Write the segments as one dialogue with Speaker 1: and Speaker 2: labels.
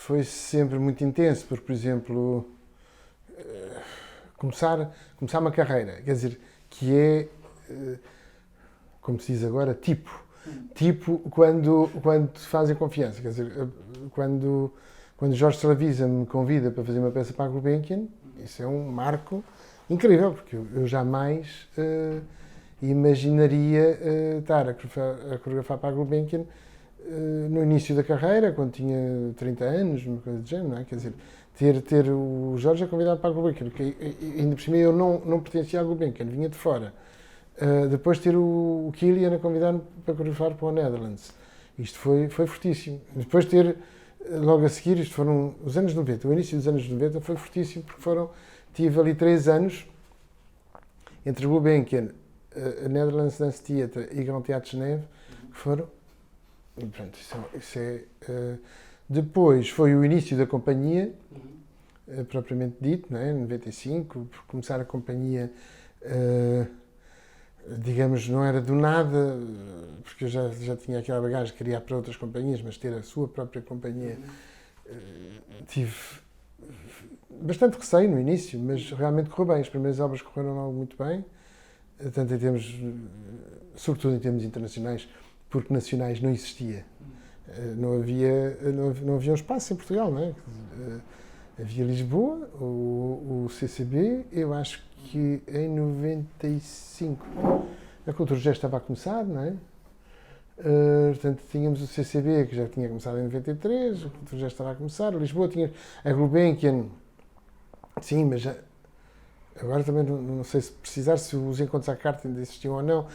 Speaker 1: foi sempre muito intenso, porque, por exemplo, começar uma carreira, quer dizer, que é, como se diz agora, tipo quando te fazem confiança, quer dizer, quando Jorge Salavisa me convida para fazer uma peça para a Gulbenkian, isso é um marco incrível, porque eu jamais imaginaria estar a coreografar para a Gulbenkian no início da carreira, quando tinha 30 anos, uma coisa do género, não é? Quer dizer, ter o Jorge a convidado para a Gulbenkian, que ainda por cima eu não pertencia à Gulbenkian, vinha de fora. Depois ter o Kilian a convidar-me para coreografar para o Netherlands. Isto foi fortíssimo. Depois ter, logo a seguir, isto foram os anos 90, o início dos anos 90 foi fortíssimo, porque tive ali 3 anos entre a Gulbenkian, a Netherlands Dance Theatre e Grand Teatro de Geneve, que foram. E pronto, depois foi o início da companhia, propriamente dito, não é? Em 95, por começar a companhia, digamos, não era do nada, porque eu já tinha aquela bagagem, queria ir para outras companhias, mas ter a sua própria companhia, tive bastante receio no início, mas realmente correu bem. As primeiras obras correram logo muito bem, tanto em termos, sobretudo em termos internacionais, porque nacionais não existia. Não havia um espaço em Portugal, não é? Havia Lisboa, o CCB, eu acho que em 95 a Cultura já estava a começar, não é? Portanto, tínhamos o CCB, que já tinha começado em 93, a Cultura já estava a começar, Lisboa tinha a Gulbenkian, sim, mas já, agora também não sei se precisar, se os encontros à carta ainda existiam ou não.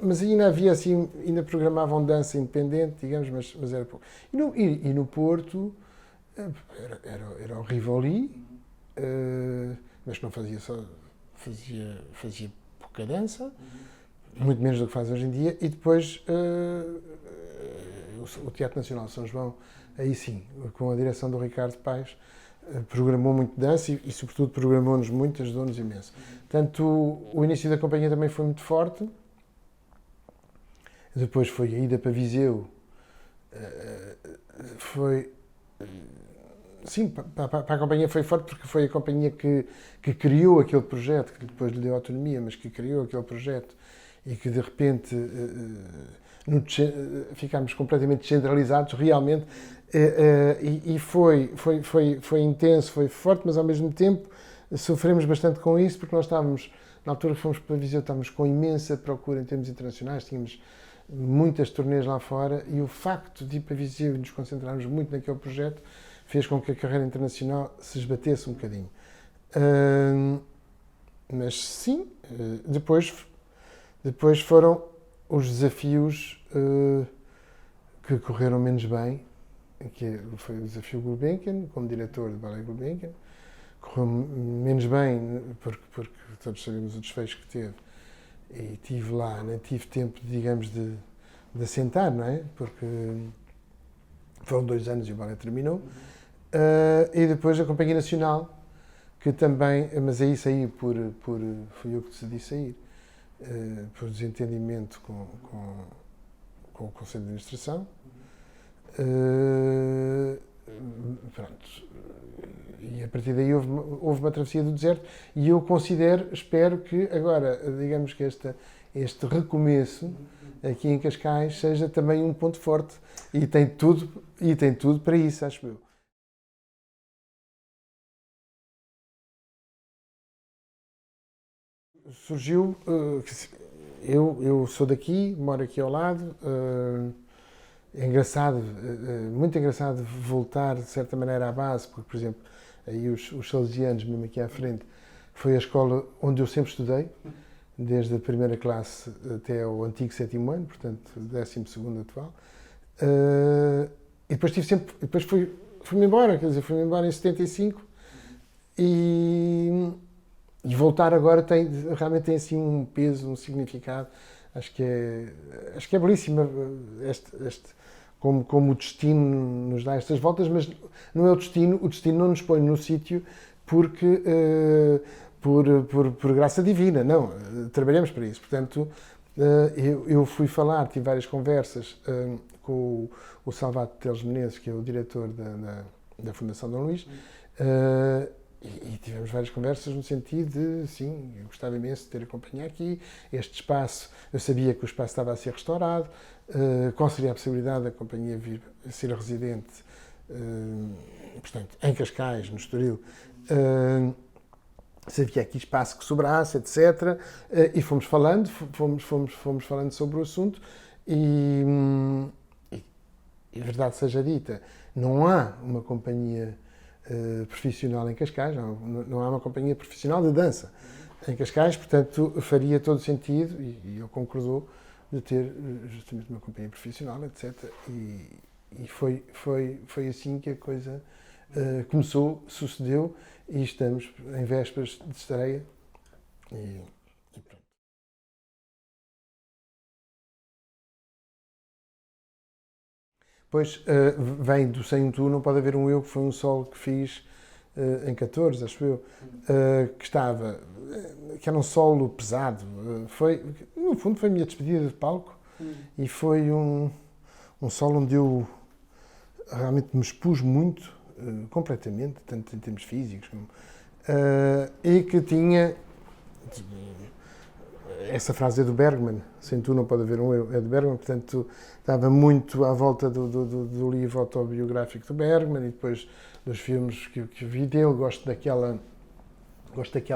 Speaker 1: Mas ainda havia assim, ainda programavam dança independente, digamos, mas era pouco. E no Porto era o Rivoli, mas não fazia só, fazia pouca dança, muito menos do que faz hoje em dia, e depois o Teatro Nacional de São João, aí sim, com a direção do Ricardo Paes, programou muito dança e sobretudo programou-nos muito, ajudou-nos imenso. Portanto, o início da companhia também foi muito forte. Depois foi a ida para Viseu. Sim, para a companhia foi forte porque foi a companhia que criou aquele projeto, que depois lhe deu autonomia, mas que criou aquele projeto e que de repente ficámos completamente descentralizados, realmente. E foi intenso, foi forte, mas ao mesmo tempo sofremos bastante com isso, porque nós estávamos, na altura que fomos para Viseu, estávamos com imensa procura em termos internacionais, tínhamos muitas turnês lá fora, e o facto de ir para Viseu e nos concentrarmos muito naquele projeto fez com que a carreira internacional se esbatesse um bocadinho. Mas sim, depois foram os desafios que correram menos bem, que foi o desafio Gulbenkian, como diretor de Ballet Gulbenkian. Correu menos bem, porque todos sabemos o desfecho que teve. E estive lá, não tive tempo, digamos, de assentar, não é? Porque foram 2 anos e o ballet terminou. E depois a Companhia Nacional, que também, mas aí saí fui eu que decidi sair, por desentendimento com o Conselho de Administração. Pronto. E a partir daí houve uma travessia do deserto e eu espero que agora, digamos que este recomeço aqui em Cascais seja também um ponto forte e tem tudo para isso, acho eu. Surgiu, eu sou daqui, moro aqui ao lado, é engraçado, muito engraçado voltar de certa maneira à base, porque, por exemplo, aí os salesianos, mesmo aqui à frente, foi a escola onde eu sempre estudei, desde a primeira classe até ao antigo 7º ano, portanto, 12º atual. E depois fui-me embora, quer dizer, fui-me embora em 75 e voltar agora realmente tem assim um peso, um significado. Acho que é belíssimo como o destino nos dá estas voltas, mas não é o destino não nos põe no sítio porque por graça divina, não, trabalhamos para isso. Portanto, eu fui falar, tive várias conversas com o Salvato Teles Menezes, que é o diretor da Fundação Dom Luís, e tivemos várias conversas no sentido de, sim, eu gostava imenso de ter a companhia aqui, este espaço, eu sabia que o espaço estava a ser restaurado, qual seria a possibilidade da companhia vir a ser residente, portanto, em Cascais, no Estoril, se havia aqui espaço que sobrasse, etc. E fomos falando, fomos falando sobre o assunto e verdade seja dita, não há uma companhia profissional em Cascais, não há uma companhia profissional de dança em Cascais, portanto faria todo sentido, e ele concordou, de ter justamente uma companhia profissional, etc. E foi assim que a coisa começou, sucedeu, e estamos em vésperas de estreia. E pronto. Pois, vem do Sem um Tu, não pode haver um eu, que foi um solo que fiz em 14, acho eu, que era um solo pesado. No fundo, foi a minha despedida de palco e foi um solo onde eu realmente me expus muito, completamente, tanto em termos físicos como. E que tinha. Essa frase é do Bergman, sem tu não pode haver um eu, é do Bergman, portanto estava muito à volta do livro autobiográfico do Bergman e depois dos filmes que vi dele, gosto daquela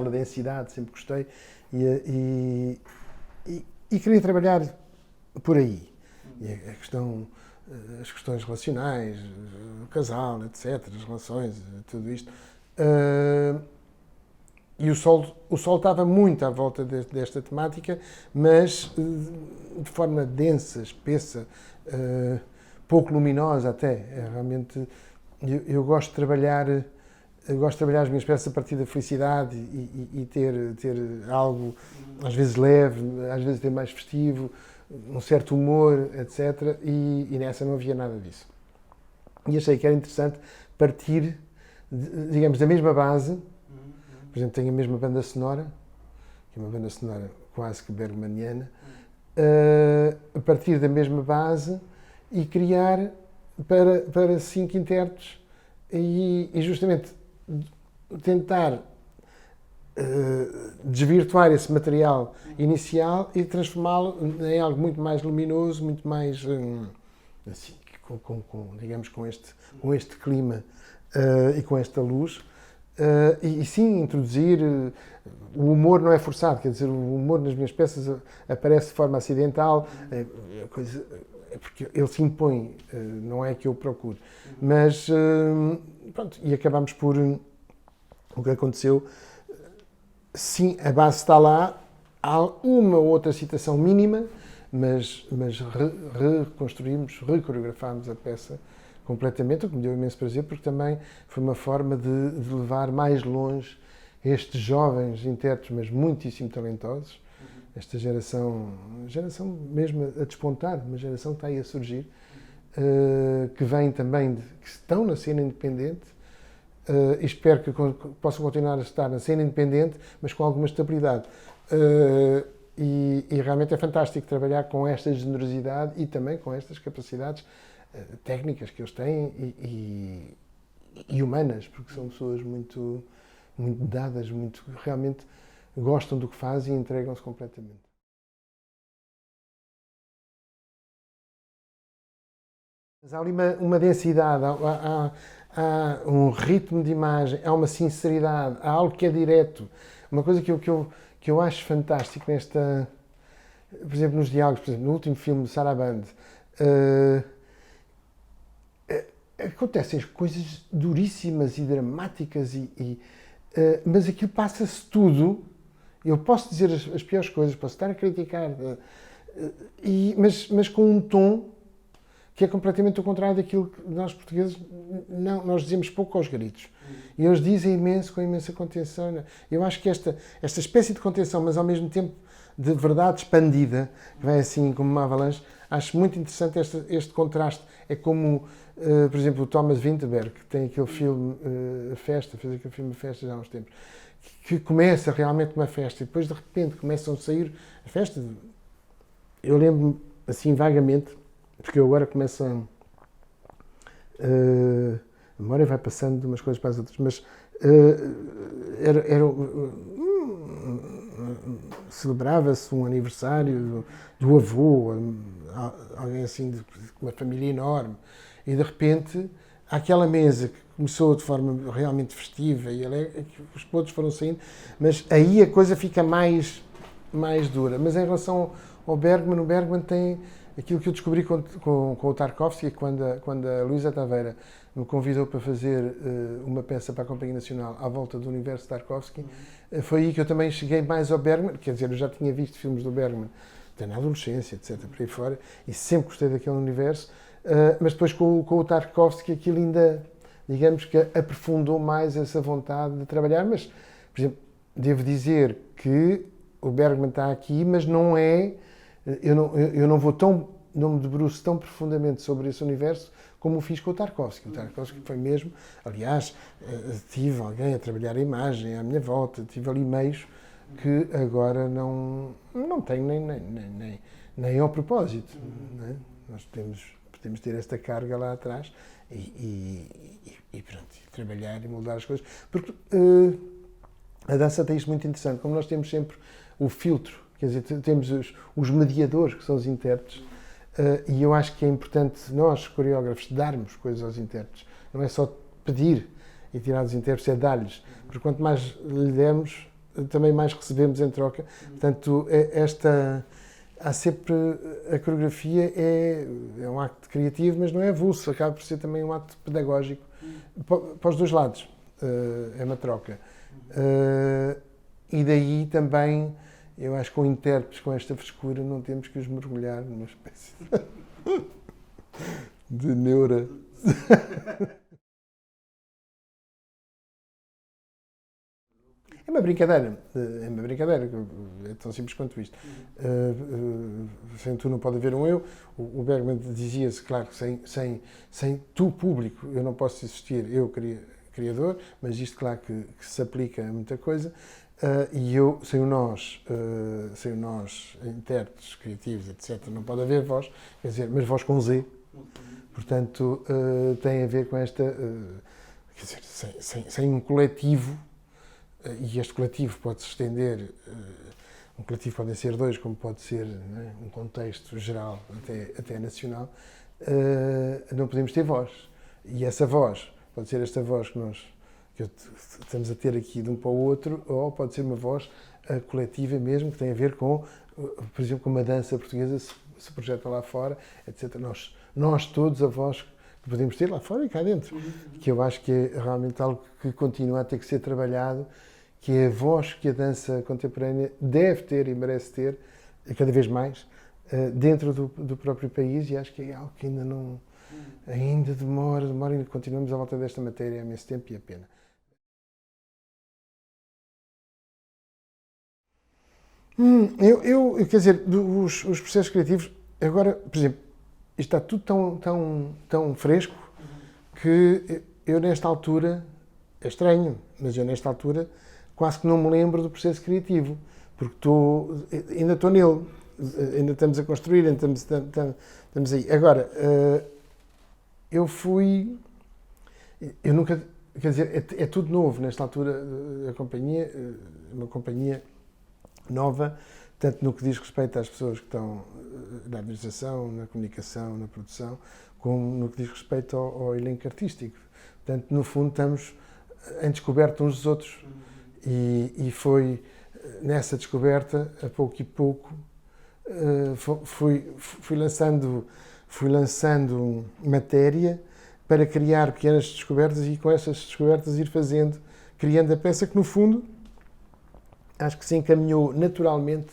Speaker 1: densidade, sempre gostei, e queria trabalhar por aí. E as questões relacionais, o casal, etc., as relações, tudo isto. E o sol estava muito à volta desta temática, mas de forma densa, espessa, pouco luminosa até. Realmente, eu gosto de trabalhar as minhas peças a partir da felicidade e ter algo, às vezes leve, às vezes até mais festivo, um certo humor, etc. E nessa não havia nada disso. E achei que era interessante partir, digamos, da mesma base. Por exemplo, tenho a mesma banda sonora, que é uma banda sonora quase que bergmaniana, a partir da mesma base e criar para 5 intérpretes e justamente tentar desvirtuar esse material inicial e transformá-lo em algo muito mais luminoso, muito mais, assim, digamos, com este clima e com esta luz. E sim, introduzir. O humor não é forçado, quer dizer, o humor nas minhas peças aparece de forma acidental, porque ele se impõe, não é que eu procure. Mas, pronto, e acabamos por. O que aconteceu, sim, a base está lá, há uma ou outra citação mínima, mas reconstruímos, recoreografámos a peça completamente, o que me deu imenso prazer, porque também foi uma forma de levar mais longe estes jovens intérpretes, mas muitíssimo talentosos, esta geração mesmo a despontar, uma geração que está aí a surgir, que vem também, que estão na cena independente, e espero que possam continuar a estar na cena independente, mas com alguma estabilidade. E realmente é fantástico trabalhar com esta generosidade e também com estas capacidades técnicas que eles têm e humanas, porque são pessoas muito, muito dadas, muito realmente gostam do que fazem e entregam-se completamente. Mas há ali uma densidade, há um ritmo de imagem, há uma sinceridade, há algo que é direto. Uma coisa que eu acho fantástico por exemplo, nos diálogos, por exemplo, no último filme de Sarabande, acontecem coisas duríssimas e dramáticas, mas aquilo passa-se tudo. Eu posso dizer as piores coisas, posso estar a criticar, mas com um tom que é completamente o contrário daquilo que nós portugueses nós dizemos pouco aos gritos. E eles dizem imenso, com imensa contenção. Eu acho que esta espécie de contenção, mas ao mesmo tempo de verdade expandida, que vai assim como uma avalanche, acho muito interessante este contraste. É como, por exemplo, o Thomas Vinterberg, que tem aquele filme A Festa, fez aquele filme A Festa já há uns tempos, que começa realmente uma festa e depois de repente começam a sair a festa. Eu lembro-me assim vagamente, porque eu agora começo a memória vai passando de umas coisas para as outras, mas celebrava-se um aniversário do avô, alguém assim de uma família enorme, e de repente há aquela mesa que começou de forma realmente festiva e os outros foram saindo, mas aí a coisa fica mais dura. Mas em relação ao Bergman, o Bergman tem aquilo que eu descobri com o Tarkovsky, quando a Luísa Taveira me convidou para fazer uma peça para a Companhia Nacional à volta do universo de Tarkovsky. Foi aí que eu também cheguei mais ao Bergman, quer dizer, eu já tinha visto filmes do Bergman, até na adolescência, etc., por aí fora, e sempre gostei daquele universo, mas depois com o Tarkovsky aquilo ainda, digamos que aprofundou mais essa vontade de trabalhar, mas, por exemplo, devo dizer que o Bergman está aqui, mas não é, eu não me debruço tão profundamente sobre esse universo como o fiz com o Tarkovsky. O Tarkovsky foi mesmo, aliás, tive alguém a trabalhar a imagem à minha volta, tive ali meios que agora não tenho nem ao propósito. Não é? Nós podemos ter esta carga lá atrás e pronto, trabalhar e mudar as coisas. Porque a dança tem isto muito interessante, como nós temos sempre o filtro, quer dizer, temos os mediadores, que são os intérpretes, e eu acho que é importante nós, coreógrafos, darmos coisas aos intérpretes. Não é só pedir e tirar dos intérpretes, é dar-lhes. Porque quanto mais lhe demos, também mais recebemos em troca. Portanto, há sempre, a coreografia é um acto criativo, mas não é avulso, acaba por ser também um ato pedagógico para os dois lados. É uma troca. E daí também, eu acho que com intérpretes com esta frescura não temos que os mergulhar numa espécie de neura. É uma brincadeira, é tão simples quanto isto. Sem tu não pode haver um eu. O Bergman dizia-se, claro, que sem tu, público, eu não posso existir, eu, criador, mas isto, claro, que se aplica a muita coisa. E eu, sem o nós, intérpretes, criativos, etc., não pode haver voz, quer dizer, mas voz com Z. Portanto, tem a ver com esta, quer dizer, sem um coletivo, e este coletivo pode se estender, um coletivo podem ser dois, como pode ser, né, um contexto geral, até nacional, não podemos ter voz. E essa voz, pode ser esta voz que estamos a ter aqui de um para o outro, ou pode ser uma voz coletiva mesmo, que tem a ver com, por exemplo, como a dança portuguesa se projeta lá fora, etc. Nós todos, a voz que podemos ter lá fora e cá dentro, que eu acho que é realmente algo que continua a ter que ser trabalhado, que é a voz que a dança contemporânea deve ter e merece ter, cada vez mais, dentro do próprio país, e acho que é algo que ainda demora, e continuamos à volta desta matéria há imenso tempo, e é pena. Quer dizer, os processos criativos, agora, por exemplo, isto está tudo tão fresco que eu nesta altura, é estranho, mas eu nesta altura quase que não me lembro do processo criativo, porque ainda estou nele, ainda estamos a construir, ainda estamos aí. Agora, eu nunca, quer dizer, é tudo novo nesta altura, a companhia, uma companhia nova, tanto no que diz respeito às pessoas que estão na administração, na comunicação, na produção, como no que diz respeito ao elenco artístico. Portanto, no fundo, estamos em descoberta uns dos outros. E foi nessa descoberta, a pouco e pouco, fui lançando matéria para criar pequenas descobertas e com essas descobertas ir criando a peça que, no fundo, acho que se encaminhou naturalmente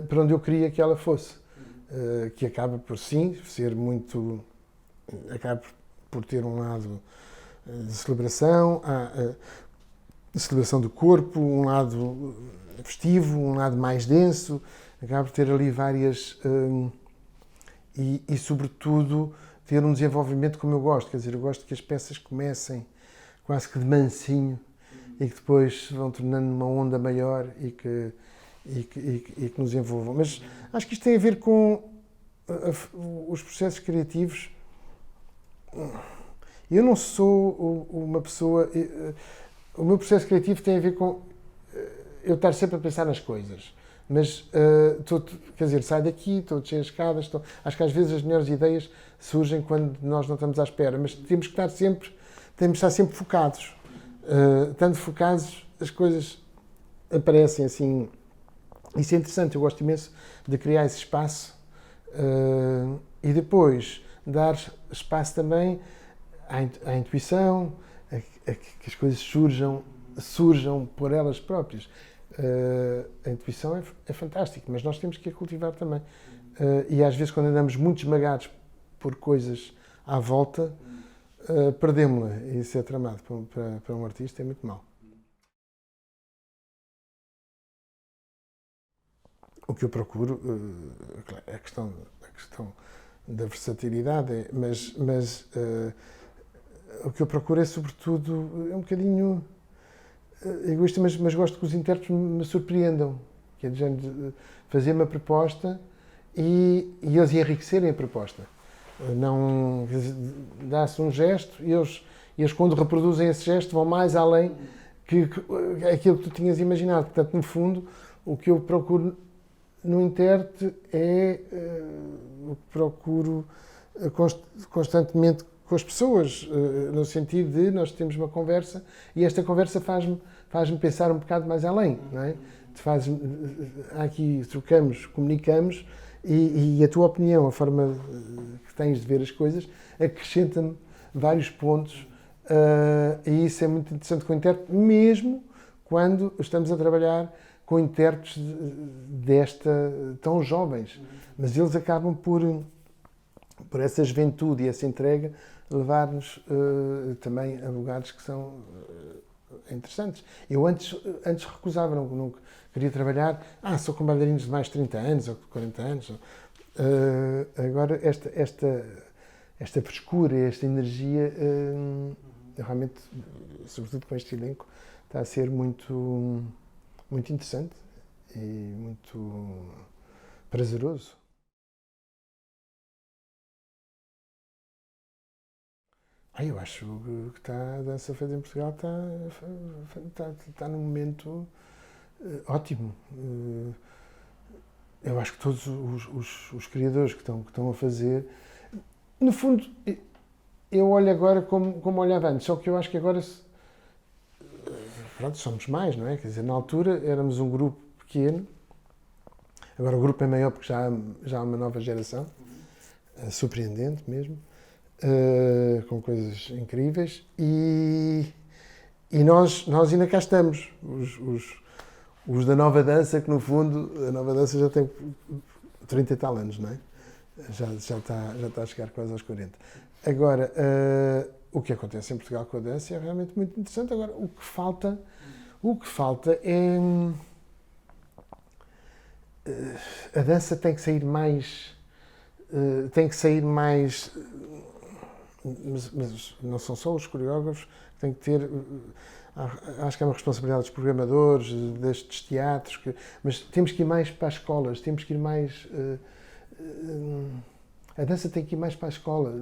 Speaker 1: para onde eu queria que ela fosse. Que acaba por, sim, ser muito... acaba por ter um lado de celebração, de celebração do corpo, um lado festivo, um lado mais denso, acaba por ter ali várias... e, sobretudo, ter um desenvolvimento como eu gosto. Quer dizer, eu gosto que as peças comecem quase que de mansinho e que depois se vão tornando uma onda maior e que nos envolvam. Mas acho que isto tem a ver com os processos criativos. Eu não sou uma pessoa... O meu processo criativo tem a ver com eu estar sempre a pensar nas coisas. Mas, quer dizer, saio daqui, estou a descer as escadas, acho que às vezes as melhores ideias surgem quando nós não estamos à espera, mas temos que estar sempre focados. Estando focados, as coisas aparecem assim. Isso é interessante, eu gosto imenso de criar esse espaço e depois dar espaço também à intuição, a que as coisas surjam por elas próprias. A intuição é fantástica, mas nós temos que a cultivar também. E às vezes, quando andamos muito esmagados por coisas à volta, perdemos-la. E isso é tramado para um artista, é muito mau. O que eu procuro, a questão da versatilidade, mas o que eu procuro é, sobretudo, é um bocadinho egoísta, mas gosto que os intérpretes me surpreendam. Que é de fazer uma proposta e eles enriquecerem a proposta. Não dá-se um gesto e eles, quando reproduzem esse gesto, vão mais além que aquilo que tu tinhas imaginado. Portanto, no fundo, o que eu procuro no intérprete é o que procuro constantemente com as pessoas, no sentido de nós temos uma conversa e esta conversa faz-me pensar um bocado mais além, não é? Aqui trocamos, comunicamos e a tua opinião, a forma que tens de ver as coisas, acrescenta-me vários pontos e isso é muito interessante com o intérprete, mesmo quando estamos a trabalhar com intérpretes tão jovens, mas eles acabam por essa juventude e essa entrega levar-nos também a lugares que são interessantes. Eu antes recusava, não queria trabalhar, sou com bailarinos de mais de 30 anos ou de 40 anos. Agora esta frescura, esta energia, realmente, sobretudo com este elenco, está a ser muito interessante e muito prazeroso. Eu acho que a dança feita em Portugal está num momento ótimo. Eu acho que todos os criadores que estão a fazer, no fundo, eu olho agora como olhava antes, só que eu acho que agora pronto, somos mais, não é? Quer dizer, na altura éramos um grupo pequeno, agora o grupo é maior porque já há uma nova geração, surpreendente mesmo. Com coisas incríveis e nós ainda cá estamos, os da nova dança, que no fundo a nova dança já tem 30 e tal anos, não é? Já está a chegar quase aos 40. Agora, o que acontece em Portugal com a dança é realmente muito interessante. Agora, o que falta é a dança tem que sair mais mas não são só os coreógrafos, tem que ter, acho que é uma responsabilidade dos programadores, destes teatros, mas temos que ir mais para as escolas, temos que ir mais, a dança tem que ir mais para a escola,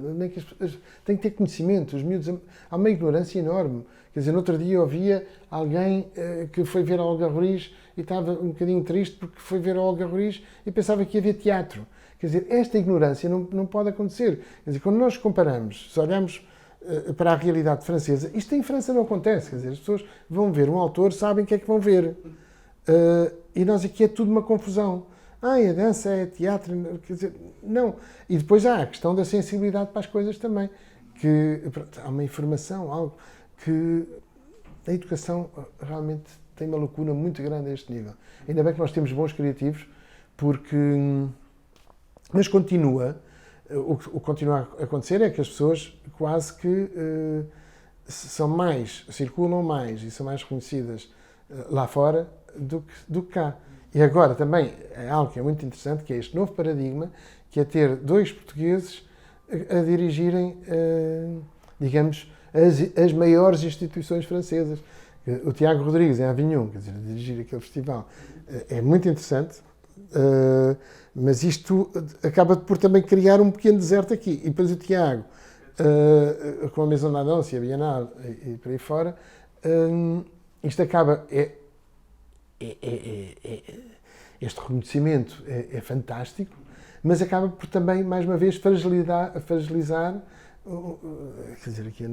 Speaker 1: tem que ter conhecimento, os miúdos, há uma ignorância enorme, quer dizer, no outro dia eu ouvia alguém que foi ver a Olga Ruiz e estava um bocadinho triste porque foi ver a Olga Ruiz e pensava que ia ver teatro. Quer dizer, esta ignorância não pode acontecer. Quer dizer, quando nós comparamos, se olhamos para a realidade francesa, isto em França não acontece. Quer dizer, as pessoas vão ver um autor, sabem o que é que vão ver. E nós aqui é tudo uma confusão. A dança é teatro, quer dizer, não. E depois há a questão da sensibilidade para as coisas também. Que pronto, há uma informação, algo que a educação realmente tem uma lacuna muito grande a este nível. Ainda bem que nós temos bons criativos, porque... Mas o que continua a acontecer é que as pessoas quase que circulam mais e são mais reconhecidas lá fora do que cá. E agora também é algo que é muito interessante, que é este novo paradigma, que é ter dois portugueses a dirigirem, digamos, as maiores instituições francesas. O Tiago Rodrigues em Avignon, quer dizer, a dirigir aquele festival, é muito interessante. Mas isto acaba por também criar um pequeno deserto aqui. E depois o Tiago com a Maison da Dança e a Bienal e por aí fora, isto acaba... este reconhecimento é fantástico, mas acaba por também, mais uma vez, fragilizar quer dizer, aqui a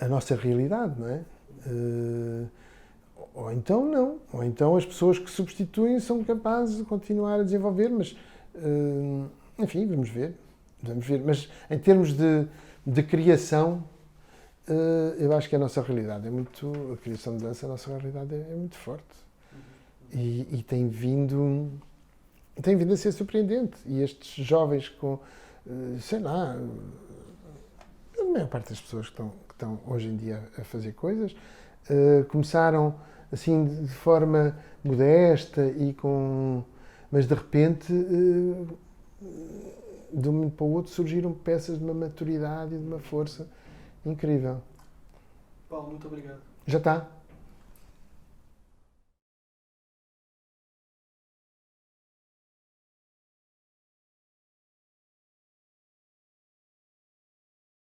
Speaker 1: nossa realidade, não é? Ou então não. Ou então as pessoas que substituem são capazes de continuar a desenvolver, mas, enfim, vamos ver. Mas em termos de criação, eu acho que a nossa realidade é muito... A criação de dança, a nossa realidade é muito forte. E tem vindo a ser surpreendente. E estes jovens com, sei lá, a maior parte das pessoas que estão hoje em dia a fazer coisas, começaram assim de forma modesta mas de repente, de um momento para o outro, surgiram peças de uma maturidade e de uma força incrível.
Speaker 2: Paulo, muito obrigado.
Speaker 1: Já está.